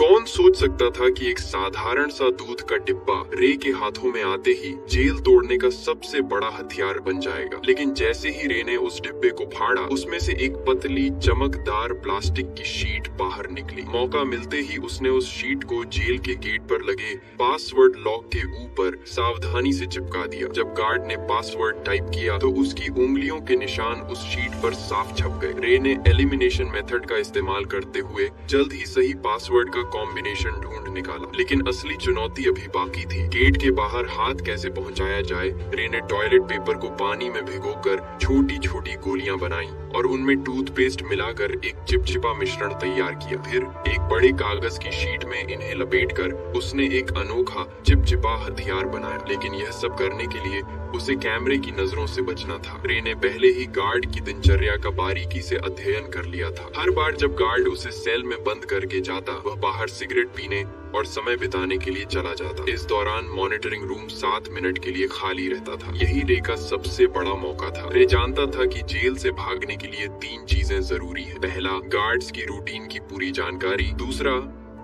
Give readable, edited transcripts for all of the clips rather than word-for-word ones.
कौन सोच सकता था कि एक साधारण सा दूध का डिब्बा रे के हाथों में आते ही जेल तोड़ने का सबसे बड़ा हथियार बन जाएगा। लेकिन जैसे ही रे ने उस डिब्बे को फाड़ा, उसमें से एक पतली चमकदार प्लास्टिक की शीट बाहर निकली। मौका मिलते ही उसने उस शीट को जेल के गेट पर लगे पासवर्ड लॉक के ऊपर सावधानी से चिपका दिया। जब गार्ड ने पासवर्ड टाइप किया तो उसकी उंगलियों के निशान उस शीट पर साफ छप गए। रे ने एलिमिनेशन मेथड का इस्तेमाल करते हुए जल्द ही सही पासवर्ड का कॉम्बिनेशन ढूंढ निकाला, लेकिन असली चुनौती अभी बाकी थी। गेट के बाहर हाथ कैसे पहुंचाया जाए। रे ने टॉयलेट पेपर को पानी में भिगोकर छोटी छोटी गोलियां बनाई और उनमें टूथपेस्ट मिलाकर एक चिपचिपा मिश्रण तैयार किया। फिर एक बड़े कागज की शीट में इन्हें लपेटकर उसने एक अनोखा चिपचिपा हथियार बनाया। लेकिन यह सब करने के लिए उसे कैमरे की नजरों से बचना था। रे ने पहले ही गार्ड की दिनचर्या का बारीकी से अध्ययन कर लिया था। हर बार जब गार्ड उसे सेल में बंद करके जाता, वह बाहर सिगरेट पीने और समय बिताने के लिए चला जाता। इस दौरान मॉनिटरिंग रूम 7 मिनट के लिए खाली रहता था। यही रे का सबसे बड़ा मौका था। रे जानता था कि जेल से भागने के लिए 3 चीजें जरूरी है। पहला, गार्ड्स की रूटीन की पूरी जानकारी। दूसरा,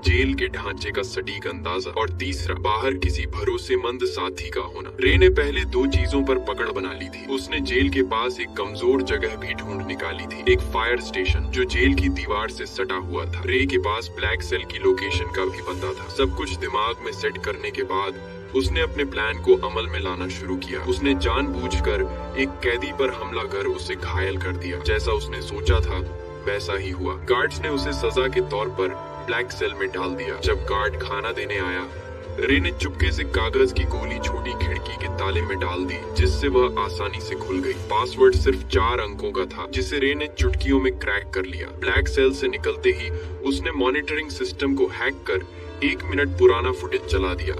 जेल के ढांचे का सटीक अंदाजा। और तीसरा, बाहर किसी भरोसेमंद साथी का होना। रे ने पहले 2 चीजों पर पकड़ बना ली थी। उसने जेल के पास एक कमजोर जगह भी ढूंढ निकाली थी, एक फायर स्टेशन जो जेल की दीवार से सटा हुआ था। रे के पास ब्लैक सेल की लोकेशन का भी पता था। सब कुछ दिमाग में सेट करने के बाद उसने अपने प्लान को अमल में लाना शुरू किया। उसने जानबूझकर एक कैदी पर हमला कर उसे घायल कर दिया। जैसा उसने सोचा था वैसा ही हुआ। गार्ड्स ने उसे सजा के तौर पर ब्लैक सेल में डाल दिया। जब गार्ड खाना देने आया, रे ने चुपके से कागज की गोली छोटी खिड़की के ताले में डाल दी, जिससे वह आसानी से खुल गई। पासवर्ड सिर्फ 4 अंकों का था, जिसे रे ने चुटकियों में क्रैक कर लिया। ब्लैक सेल से निकलते ही उसने मॉनिटरिंग सिस्टम को हैक कर 1 मिनट पुराना फुटेज चला दिया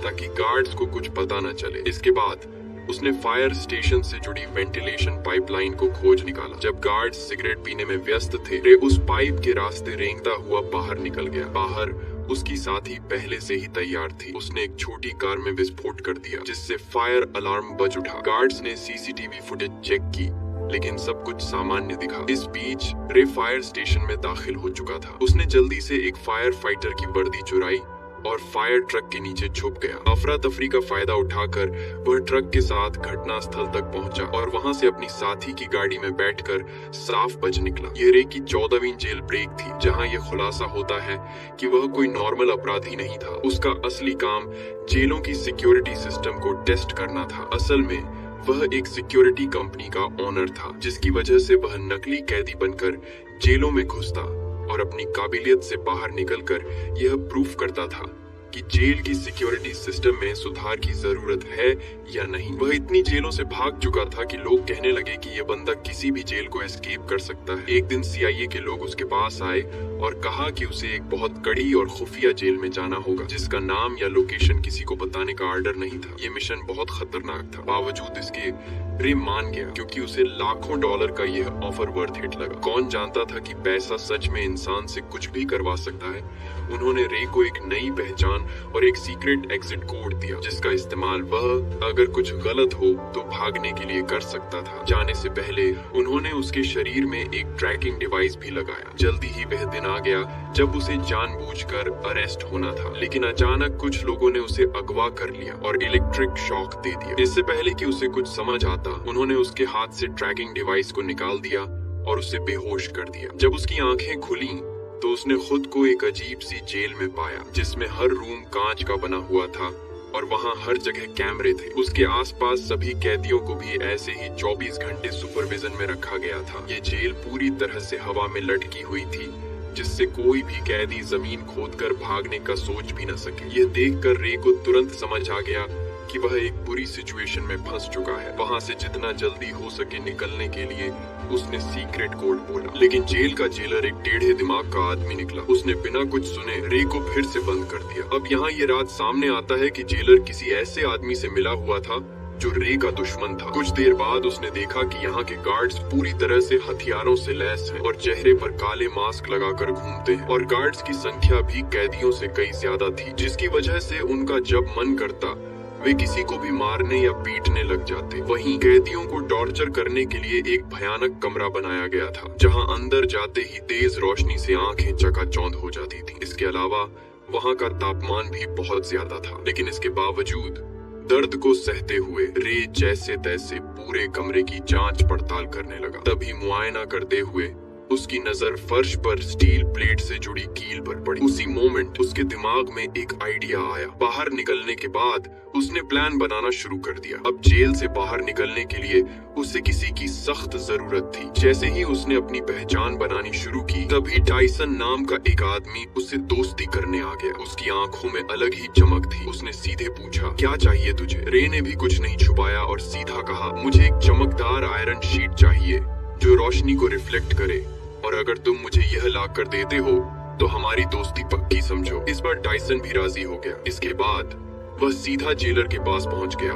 ताकि गार्ड्स को कुछ पता न चले। इसके बाद उसने फायर स्टेशन से जुड़ी वेंटिलेशन पाइपलाइन को खोज निकाला। जब गार्ड्स सिगरेट पीने में व्यस्त थे, रे उस पाइप के रास्ते रेंगता हुआ बाहर निकल गया। बाहर उसकी साथी पहले से ही तैयार थी। उसने एक छोटी कार में विस्फोट कर दिया, जिससे फायर अलार्म बज उठा। गार्ड्स ने सीसीटीवी फुटेज चेक की, लेकिन सब कुछ सामान्य दिखा। इस बीच रे फायर स्टेशन में दाखिल हो चुका था। उसने जल्दी से एक फायर फाइटर की वर्दी चुराई और फायर ट्रक के नीचे छुप गया। अफरा तफरी का फायदा उठाकर वह ट्रक के साथ घटना स्थल तक पहुंचा और वहां से अपनी साथी की गाड़ी में बैठकर साफ बच निकला। यह रे की 14वीं जेल ब्रेक थी, जहां यह खुलासा होता है कि वह कोई नॉर्मल अपराधी नहीं था। उसका असली काम जेलों की सिक्योरिटी सिस्टम को टेस्ट करना था। असल में वह एक सिक्योरिटी कंपनी का ओनर था, जिसकी वजह से वह नकली कैदी बनकर जेलों में घुसता और अपनी काबिलियत से बाहर निकलकर यह प्रूफ करता था कि जेल की सिक्योरिटी सिस्टम में सुधार की जरूरत है या नहीं। वह इतनी जेलों से भाग चुका था कि लोग कहने लगे कि यह बंदा किसी भी जेल को एस्केप कर सकता है। एक दिन सीआईए के लोग उसके पास आए और कहा कि उसे एक बहुत कड़ी और खुफिया जेल में जाना होगा, जिसका नाम या लोकेशन किसी को बताने का ऑर्डर नहीं था। ये मिशन बहुत खतरनाक था। बावजूद इसके रे मान गया, क्योंकि उसे लाखों डॉलर का यह ऑफर वर्थ इट लगा। कौन जानता था कि पैसा सच में इंसान से कुछ भी करवा सकता है। उन्होंने रे को एक नई पहचान और एक सीक्रेट एग्जिट कोड दिया, जिसका इस्तेमाल वह अगर कुछ गलत हो तो भागने के लिए कर सकता था। जाने से पहले उन्होंने उसके शरीर में एक ट्रैकिंग डिवाइस भी लगाया। जल्दी ही वह दिन आ गया जब उसे जानबूझकर अरेस्ट होना था, लेकिन अचानक कुछ लोगों ने उसे अगवा कर लिया और इलेक्ट्रिक शॉक दे दिया। इससे पहले कि उसे कुछ समझ आता, उन्होंने उसके हाथ से ट्रैकिंग डिवाइस को निकाल दिया और उसे बेहोश कर दिया। जब उसकी आंखें खुली तो उसने खुद को एक अजीब सी जेल में पाया, जिसमें हर रूम कांच का बना हुआ था और वहां हर जगह कैमरे थे। उसके आसपास सभी कैदियों को भी ऐसे ही 24 घंटे सुपरविजन में रखा गया था। ये जेल पूरी तरह से हवा में लटकी हुई थी, जिससे कोई भी कैदी जमीन खोदकर भागने का सोच भी न सके। यह देखकर रे को तुरंत समझ आ गया कि वह एक बुरी सिचुएशन में फंस चुका है। वहां से जितना जल्दी हो सके निकलने के लिए उसने सीक्रेट कोड बोला, लेकिन जेल का जेलर एक टेढ़े दिमाग का आदमी निकला। उसने बिना कुछ सुने रे को फिर से बंद कर दिया। अब यहाँ ये राज सामने आता है कि जेलर किसी ऐसे आदमी से मिला हुआ था जो रे का दुश्मन था। कुछ देर बाद उसने देखा कि यहाँ के गार्ड्स पूरी तरह से हथियारों से लैस हैं और चेहरे पर काले मास्क लगाकर घूमते हैं, और गार्ड्स की संख्या भी कैदियों से कई ज्यादा थी, जिसकी वजह से उनका जब मन करता वे किसी को भी मारने या पीटने लग जाते। वहीं कैदियों को टॉर्चर करने के लिए एक भयानक कमरा बनाया गया था, जहां अंदर जाते ही तेज रोशनी से आंखें चकाचौंध हो जाती थी। इसके अलावा वहाँ का तापमान भी बहुत ज्यादा था, लेकिन इसके बावजूद दर्द को सहते हुए रे जैसे तैसे पूरे कमरे की जांच पड़ताल करने लगा। तभी मुआयना करते हुए उसकी नजर फर्श पर स्टील प्लेट से जुड़ी कील पर पड़ी। उसी मोमेंट उसके दिमाग में एक आइडिया आया। बाहर निकलने के बाद उसने प्लान बनाना शुरू कर दिया। अब जेल से बाहर निकलने के लिए उसे किसी की सख्त जरूरत थी। जैसे ही उसने अपनी पहचान बनानी शुरू की, तभी टाइसन नाम का एक आदमी उससे दोस्ती करने आ गया। उसकी आंखों में अलग ही चमक थी। उसने सीधे पूछा, क्या चाहिए तुझे? रे ने भी कुछ नहीं छुपाया और सीधा कहा, मुझे एक चमकदार आयरन शीट चाहिए जो रोशनी को रिफ्लेक्ट करे, और अगर तुम मुझे यह ला कर देते हो तो हमारी दोस्ती पक्की समझो। इस बार टाइसन भी राजी हो गया। इसके बाद वह सीधा जेलर के पास पहुंच गया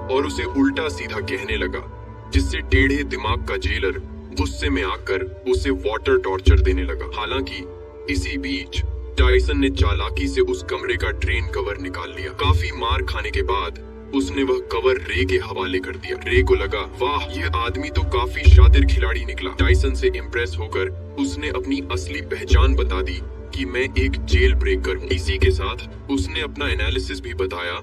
और उसे उल्टा सीधा कहने लगा, जिससे टेढ़े दिमाग का जेलर गुस्से में आकर उसे वाटर टॉर्चर देने लगा। हालांकि इसी बीच टाइसन ने चालाकी से उस कमरे का ड्रेन कवर निकाल लिया। काफी मार खाने के बाद उसने वह कवर रे के हवाले कर दिया। रे को लगा, वाह, यह आदमी तो काफी शातिर खिलाड़ी निकला। टाइसन से इम्प्रेस होकर उसने अपनी असली पहचान बता दी कि मैं एक जेल ब्रेकर हूँ। इसी के साथ उसने अपना एनालिसिस भी बताया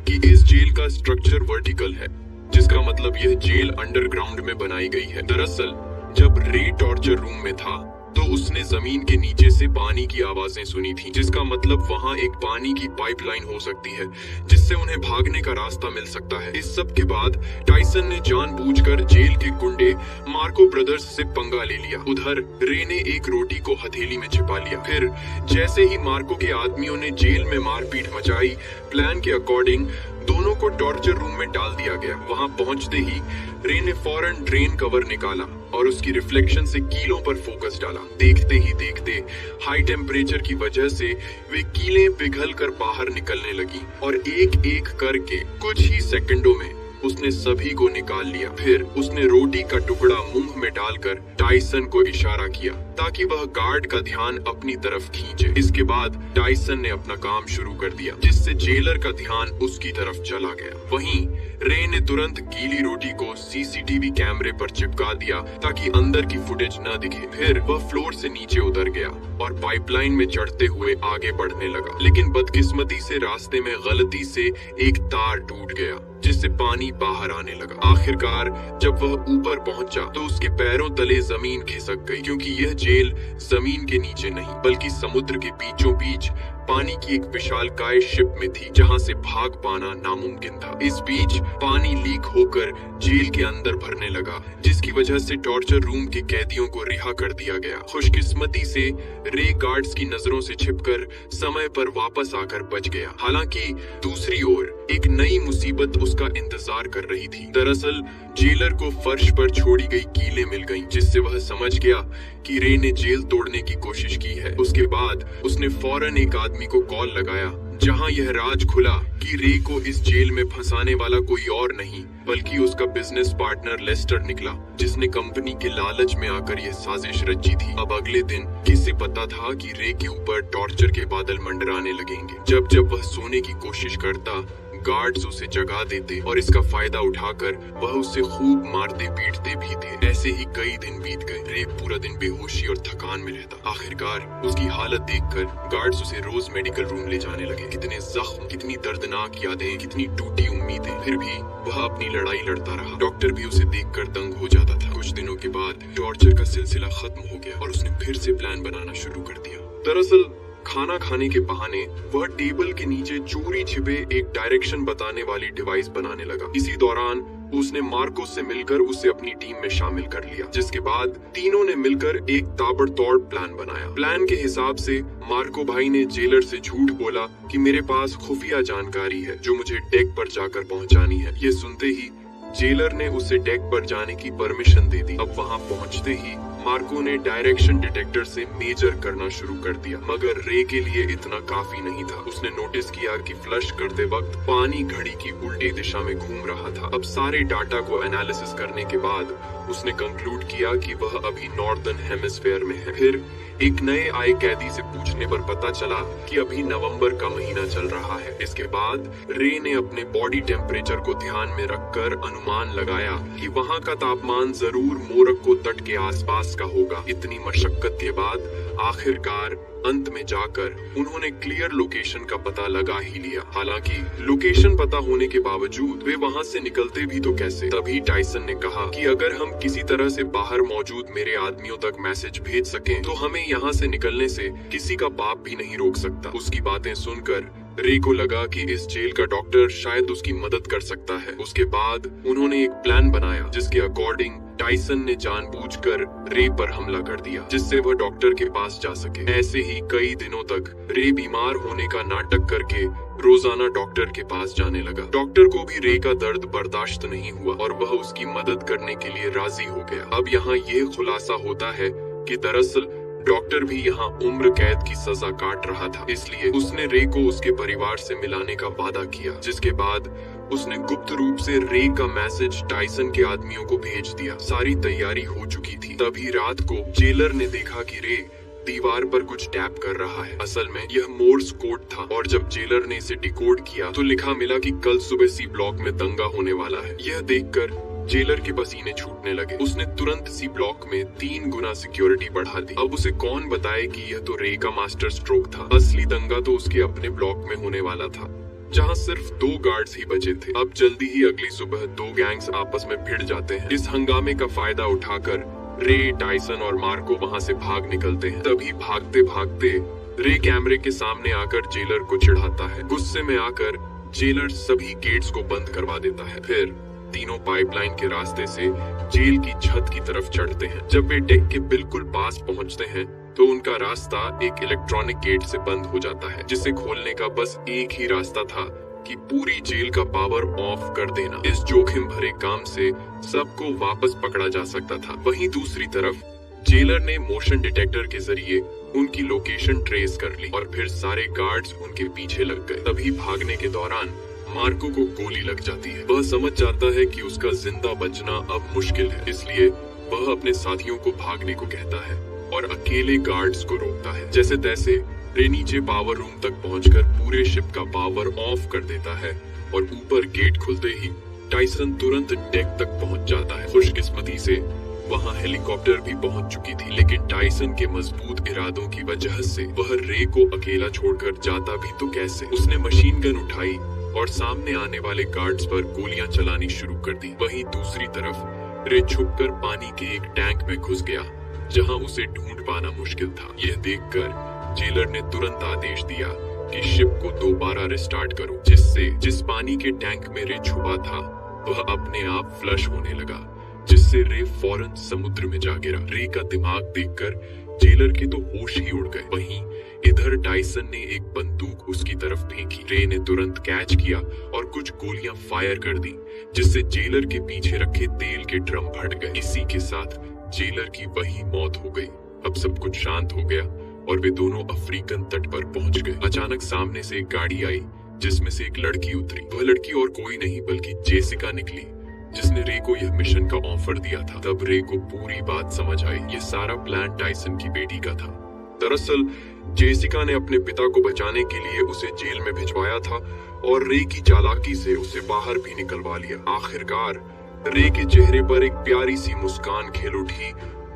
कि इस जेल का स्ट्रक्चर वर्टिकल है, जिसका मतलब यह जेल अंडरग्राउंड में बनाई गई है। दरअसल जब रे टॉर्चर रूम में था तो उसने जमीन के नीचे से पानी की आवाजें सुनी थी, जिसका मतलब वहाँ एक पानी की पाइपलाइन हो सकती है जिससे उन्हें भागने का रास्ता मिल सकता है। इस सब के बाद टाइसन ने जानबूझकर जेल के गुंडे मार्को ब्रदर्स से पंगा ले लिया। उधर रे ने एक रोटी को हथेली में छिपा लिया। फिर जैसे ही मार्को के आदमियों ने जेल में मारपीट मचाई, प्लान के अकॉर्डिंग दोनों को टॉर्चर रूम में डाल दिया गया। वहां पहुंचते ही रे ने फौरन ड्रेन कवर निकाला और उसकी रिफ्लेक्शन से कीलों पर फोकस डाला। देखते ही देखते हाई टेम्परेचर की वजह से वे कीलें पिघल कर बाहर निकलने लगी और एक एक करके कुछ ही सेकंडों में उसने सभी को निकाल लिया। फिर उसने रोटी का टुकड़ा मुंह में डालकर टाइसन को इशारा किया ताकि वह गार्ड का ध्यान अपनी तरफ खींचे। इसके बाद टाइसन ने अपना काम शुरू कर दिया, जिससे जेलर का ध्यान उसकी तरफ चला गया। वहीं रे ने तुरंत गीली रोटी को सीसीटीवी कैमरे पर चिपका दिया ताकि अंदर की फुटेज न दिखे। फिर वह फ्लोर से नीचे उतर गया और पाइपलाइन में चढ़ते हुए आगे बढ़ने लगा, लेकिन बदकिस्मती से रास्ते में गलती से एक तार टूट गया, जिससे पानी बाहर आने लगा। आखिरकार जब वह ऊपर पहुंचा तो उसके पैरों तले जमीन खिसक गई, क्योंकि यह जेल जमीन के नीचे नहीं बल्कि समुद्र के बीचों बीच पानी की एक विशालकाय शिप में थी, जहां से भाग पाना नामुमकिन था। इस बीच पानी लीक होकर जेल के अंदर भरने लगा, जिसकी वजह से टॉर्चर रूम के कैदियों को रिहा कर दिया गया। खुशकिस्मती से रे गार्ड्स की नजरों से छिपकर समय पर वापस आकर बच गया। हालांकि दूसरी ओर एक नई मुसीबत उसका इंतजार कर रही थी। दरअसल जेलर को फर्श पर छोड़ी गई कीलें मिल गईं, जिससे वह समझ गया कि रे ने जेल तोड़ने की कोशिश की है। उसके बाद उसने फौरन एक आदमी को कॉल लगाया, जहां यह राज खुला कि रे को इस जेल में फंसाने वाला कोई और नहीं बल्कि उसका बिजनेस पार्टनर लेस्टर निकला, जिसने कंपनी के लालच में आकर यह साजिश रची थी। अब अगले दिन किसे पता था कि रे के ऊपर टॉर्चर के बादल मंडराने लगेंगे। जब जब वह सोने की कोशिश करता, गार्ड्स उसे जगा देते और इसका फायदा उठाकर वह उसे खूब मारते पीटते भी थे। ऐसे ही कई दिन बीत गए। रे पूरा दिन बेहोशी और थकान में रहता। आखिरकार उसकी हालत देखकर गार्ड्स उसे रोज मेडिकल रूम ले जाने लगे। कितने जख्म, कितनी दर्दनाक यादें, कितनी टूटी उम्मीदें, फिर भी वह अपनी लड़ाई लड़ता रहा। डॉक्टर भी उसे देखकर दंग हो जाता था। कुछ दिनों के बाद टॉर्चर का सिलसिला खत्म हो गया और उसने फिर से प्लान बनाना शुरू कर दिया। दरअसल खाना खाने के बहाने वह टेबल के नीचे चोरी छिपे एक डायरेक्शन बताने वाली डिवाइस बनाने लगा। इसी दौरान उसने मार्को से मिलकर उसे अपनी टीम में शामिल कर लिया, जिसके बाद तीनों ने मिलकर एक ताबड़तोड़ प्लान बनाया। प्लान के हिसाब से मार्को भाई ने जेलर से झूठ बोला कि मेरे पास खुफिया जानकारी है जो मुझे डेक पर जाकर पहुंचानी है। ये सुनते ही जेलर ने उसे डेक पर जाने की परमिशन दे दी। अब वहां पहुंचते ही मार्को ने डायरेक्शन डिटेक्टर से मेजर करना शुरू कर दिया, मगर रे के लिए इतना काफी नहीं था। उसने नोटिस किया कि फ्लश करते वक्त पानी घड़ी की उल्टी दिशा में घूम रहा था। अब सारे डाटा को एनालिसिस करने के बाद उसने कंक्लूड किया कि वह अभी नॉर्दर्न हेमिस्फेयर में है। फिर एक नए आए कैदी से पूछने पर पता चला कि अभी नवंबर का महीना चल रहा है। इसके बाद रे ने अपने बॉडी टेम्परेचर को ध्यान में रखकर अनुमान लगाया कि वहां का तापमान जरूर मोरक्को तट के आसपास का होगा। इतनी मशक्कत के बाद आखिरकार अंत में जाकर उन्होंने क्लियर लोकेशन का पता लगा ही लिया। हालांकि लोकेशन पता होने के बावजूद वे वहां से निकलते भी तो कैसे। तभी टाइसन ने कहा कि अगर हम किसी तरह से बाहर मौजूद मेरे आदमियों तक मैसेज भेज सकें तो हमें यहाँ से निकलने से किसी का बाप भी नहीं रोक सकता। उसकी बातें सुनकर रे को लगा कि इस जेल का डॉक्टर शायद उसकी मदद कर सकता है। उसके बाद उन्होंने एक प्लान बनाया जिसके अकॉर्डिंग टाइसन ने जानबूझकर रे पर हमला कर दिया जिससे वह डॉक्टर के पास जा सके। ऐसे ही कई दिनों तक रे बीमार होने का नाटक करके रोजाना डॉक्टर के पास जाने लगा। डॉक्टर को भी रे का दर्द बर्दाश्त नहीं हुआ और वह उसकी मदद करने के लिए राजी हो गया। अब यहाँ ये खुलासा होता है कि दरअसल डॉक्टर भी यहाँ उम्र कैद की सजा काट रहा था, इसलिए उसने रे को उसके परिवार से मिलाने का वादा किया। जिसके बाद उसने गुप्त रूप से रे का मैसेज टाइसन के आदमियों को भेज दिया। सारी तैयारी हो चुकी थी। तभी रात को जेलर ने देखा कि रे दीवार पर कुछ टैप कर रहा है। असल में यह मोर्स कोड था और जब जेलर ने इसे डिकोड किया तो लिखा मिला कि कल सुबह सी ब्लॉक में दंगा होने वाला है। यह देखकर जेलर के पसीने छूटने लगे। उसने तुरंत सी ब्लॉक में 3 गुना सिक्योरिटी बढ़ा दी। अब उसे कौन बताए कि यह तो रे का मास्टर स्ट्रोक था। असली दंगा तो उसके अपने ब्लॉक में होने वाला था जहां सिर्फ 2 गार्ड्स ही बचे थे। अब जल्दी ही अगली सुबह 2 गैंग्स आपस में भिड़ जाते हैं। इस हंगामे का फायदा उठाकर रे, टाइसन और मार्को वहां से भाग निकलते हैं। तभी भागते भागते रे कैमरे के सामने आकर जेलर को चिढ़ाता है। गुस्से में आकर जेलर सभी गेट्स को बंद करवा देता है। फिर तीनों पाइपलाइन के रास्ते से जेल की छत की तरफ चढ़ते हैं। जब वे डेक के बिल्कुल पास पहुंचते हैं तो उनका रास्ता एक इलेक्ट्रॉनिक गेट से बंद हो जाता है जिसे खोलने का बस एक ही रास्ता था कि पूरी जेल का पावर ऑफ कर देना। इस जोखिम भरे काम से सबको वापस पकड़ा जा सकता था। वहीं दूसरी तरफ जेलर ने मोशन डिटेक्टर के जरिए उनकी लोकेशन ट्रेस कर ली और फिर सारे गार्ड्स उनके पीछे लग गए। तभी भागने के दौरान मार्को को गोली लग जाती है। वह समझ जाता है कि उसका जिंदा बचना अब मुश्किल है, इसलिए वह अपने साथियों को भागने को कहता है और अकेले गार्ड्स को रोकता है। जैसे तैसे रे नीचे पावर रूम तक पहुंचकर पूरे शिप का पावर ऑफ कर देता है और ऊपर गेट खुलते ही टाइसन तुरंत डेक तक पहुंच जाता है। खुशकिस्मती से वहां हेलीकॉप्टर भी पहुंच चुकी थी, लेकिन टाइसन के मजबूत इरादों की वजह से वह रे को अकेला छोड़कर जाता भी तो कैसे। उसने मशीन गन उठाई और सामने आने वाले गार्ड्स पर गोलियां चलानी शुरू कर दी। वहीं दूसरी तरफ रे छुपकर पानी के एक टैंक में घुस गया जहां उसे ढूंढ पाना मुश्किल था। यह देखकर जेलर ने तुरंत आदेश दिया कि शिप को दोबारा रिस्टार्ट करो, जिस पानी के टैंक में रे छुपा था वह अपने आप फ्लश होने लगा, जिससे रे फौरन समुद्र में जा गिरा। रे का दिमाग देखकर जेलर के तो होश ही उड़ गए। वहीं इधर टाइसन ने एक बंदूक उसकी तरफ फेंकी। रे ने तुरंत कैच किया और कुछ गोलियां फायर कर दी, जिससे जेलर के पीछे रखे तेल के ड्रम फट गए। इसी के साथ जेलर की वही मौत हो गई। अब सब कुछ शांत हो गया और वे दोनों अफ्रीकन तट पर पहुंच गए। अचानक सामने से एक गाड़ी आई जिसमें से एक लड़की उतरी। वह लड़की और कोई नहीं बल्कि जेसिका निकली, जिसने रे को यह मिशन का ऑफर दिया था। तब रे को पूरी बात समझ आई। ये सारा प्लान टाइसन की बेटी का था। दरअसल जेसिका ने अपने पिता को बचाने के लिए उसे जेल में भिजवाया था और रे की चालाकी से उसे बाहर भी निकलवा लिया। आखिरकार रे के चेहरे पर एक प्यारी सी मुस्कान खेल उठी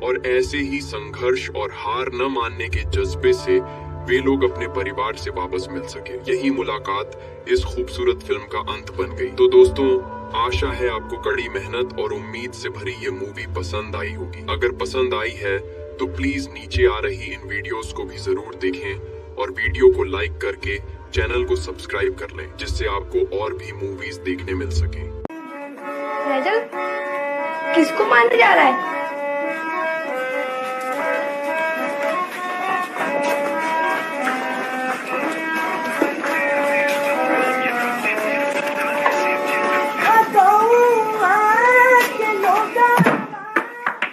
और ऐसे ही संघर्ष और हार न मानने के जज्बे से वे लोग अपने परिवार से वापस मिल सके। यही मुलाकात इस खूबसूरत फिल्म का अंत बन गई। तो दोस्तों, आशा है आपको कड़ी मेहनत और उम्मीद से भरी ये मूवी पसंद आई होगी। अगर पसंद आई है तो प्लीज नीचे आ रही इन वीडियोस को भी जरूर देखें और वीडियो को लाइक करके चैनल को सब्सक्राइब कर लें, जिससे आपको और भी मूवीज देखने मिल सके। किसको मारने जा रहा है?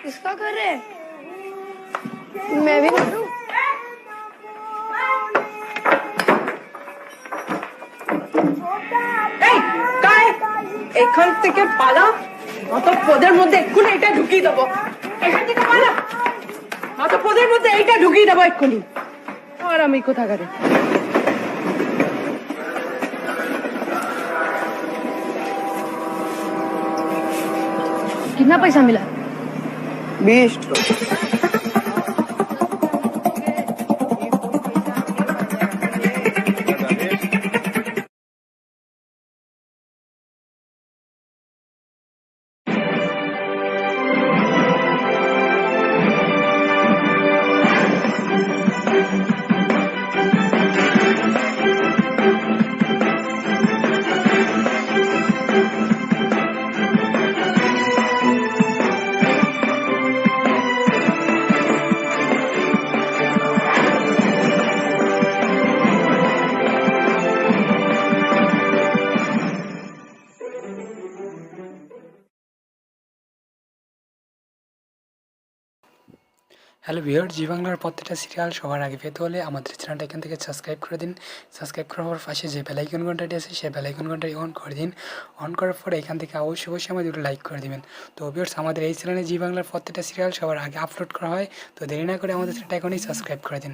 किसका कर रहे हैं? मैं भी करूं। Hey, काय? एखाद तिके पाला অত পদের মধ্যে এক্ষুনি এটা ঢুকিয়ে দেবো এখান থেকে পালা অত পদের মধ্যে এইটা ঢুকিয়ে দেবো এক্ষুনি আর আমি কোথাকারে कितना पैसा मिला? 20 হ্যালো ভিউয়ার, জি বাংলার প্রত্যেকটা সিরিয়াল সবার আগে পেতে হলে আমাদের চ্যানেলটা এখান থেকে সাবস্ক্রাইব করে দিন। সাবস্ক্রাইব করার পাশে যে বেলাইকন ঘন্টাটি আছে সেই বেলাইকন ঘন্টাটি অন করে দিন। অন করার পরে এখান থেকে অবশ্যই আমাদের লাইক করে দিবেন। তো ভিউয়ার্স, আমাদের এই চ্যানেলে জি বাংলার প্রত্যেকটা সিরিয়াল সবার আগে আপলোড করা হয়। তো দেরি না করে আমাদের চ্যানেলটা এখনই সাবস্ক্রাইব করে দিন।